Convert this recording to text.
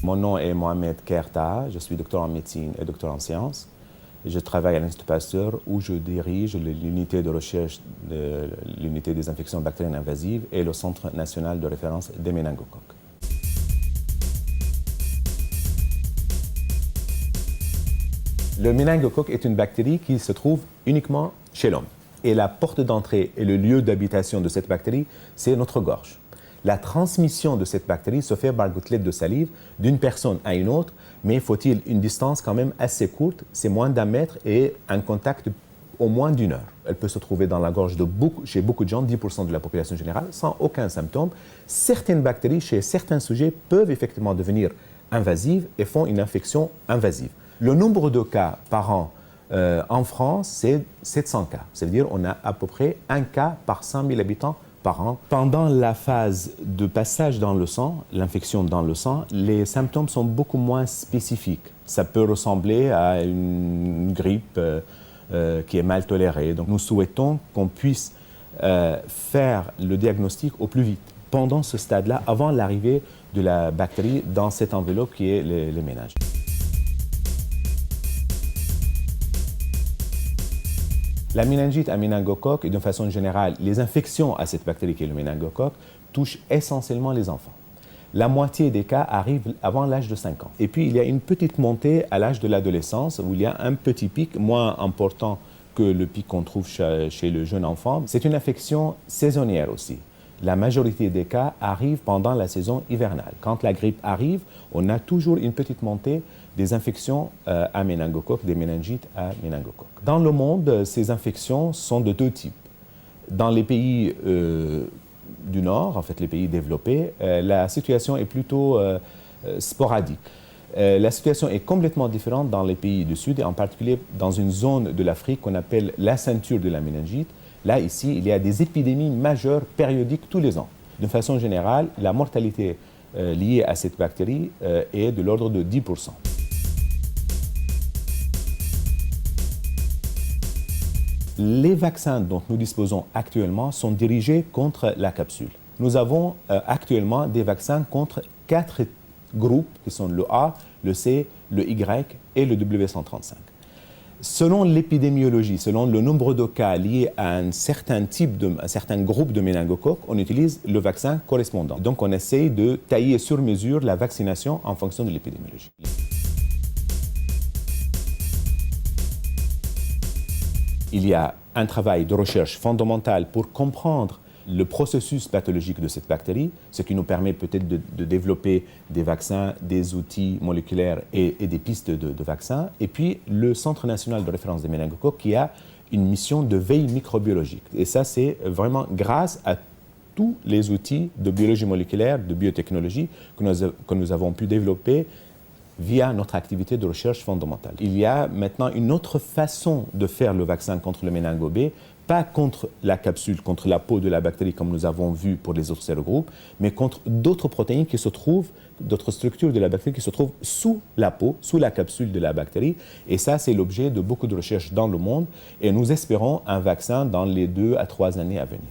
Mon nom est Mohamed Kerta, je suis docteur en médecine et docteur en sciences. Je travaille à l'Institut Pasteur où je dirige l'unité de recherche de l'unité des infections bactériennes invasives et le Centre national de référence des méningocoques. Le méningocoque est une bactérie qui se trouve uniquement chez l'homme. Et la porte d'entrée et le lieu d'habitation de cette bactérie, c'est notre gorge. La transmission de cette bactérie se fait par gouttelettes de salive d'une personne à une autre, mais faut-il une distance quand même assez courte, c'est moins d'1 mètre et un contact au moins d'1 heure. Elle peut se trouver dans la gorge chez beaucoup de gens, 10% de la population générale, sans aucun symptôme. Certaines bactéries, chez certains sujets, peuvent effectivement devenir invasives et font une infection invasive. Le nombre de cas par an en France, c'est 700 cas. Ça veut dire qu'on a à peu près 1 cas par 100 000 habitants par an. Pendant la phase de passage dans le sang, l'infection dans le sang, les symptômes sont beaucoup moins spécifiques. Ça peut ressembler à une grippe qui est mal tolérée. Donc nous souhaitons qu'on puisse faire le diagnostic au plus vite, pendant ce stade-là, avant l'arrivée de la bactérie dans cette enveloppe qui est les méninges. La méningite à méningocoque et d'une façon générale, les infections à cette bactérie qui est le méningocoque touchent essentiellement les enfants. La moitié des cas arrivent avant l'âge de 5 ans. Et puis, il y a une petite montée à l'âge de l'adolescence où il y a un petit pic moins important que le pic qu'on trouve chez le jeune enfant. C'est une infection saisonnière aussi. La majorité des cas arrivent pendant la saison hivernale. Quand la grippe arrive, on a toujours une petite montée des infections à méningocoque, des méningites à méningocoque. Dans le monde, ces infections sont de 2 types. Dans les pays du Nord, en fait les pays développés, la situation est plutôt sporadique. La situation est complètement différente dans les pays du Sud, et en particulier dans une zone de l'Afrique qu'on appelle la ceinture de la méningite. Là, ici, il y a des épidémies majeures périodiques tous les ans. De façon générale, la mortalité liée à cette bactérie est de l'ordre de 10%. Les vaccins dont nous disposons actuellement sont dirigés contre la capsule. Nous avons actuellement des vaccins contre 4 groupes qui sont le A, le C, le Y et le W135. Selon l'épidémiologie, selon le nombre de cas liés à un certain groupe de méningocoques, on utilise le vaccin correspondant. Donc on essaye de tailler sur mesure la vaccination en fonction de l'épidémiologie. Il y a un travail de recherche fondamental pour comprendre le processus pathologique de cette bactérie, ce qui nous permet peut-être de développer des vaccins, des outils moléculaires et des pistes de vaccins. Et puis le Centre national de référence des méningocoques qui a une mission de veille microbiologique. Et ça, c'est vraiment grâce à tous les outils de biologie moléculaire, de biotechnologie que nous avons pu développer via notre activité de recherche fondamentale. Il y a maintenant une autre façon de faire le vaccin contre le méningo B, pas contre la capsule, contre la peau de la bactérie comme nous avons vu pour les autres sérogroupes, mais contre d'autres protéines qui se trouvent, d'autres structures de la bactérie qui se trouvent sous la peau, sous la capsule de la bactérie. Et ça, c'est l'objet de beaucoup de recherches dans le monde. Et nous espérons un vaccin dans les 2 à 3 années à venir.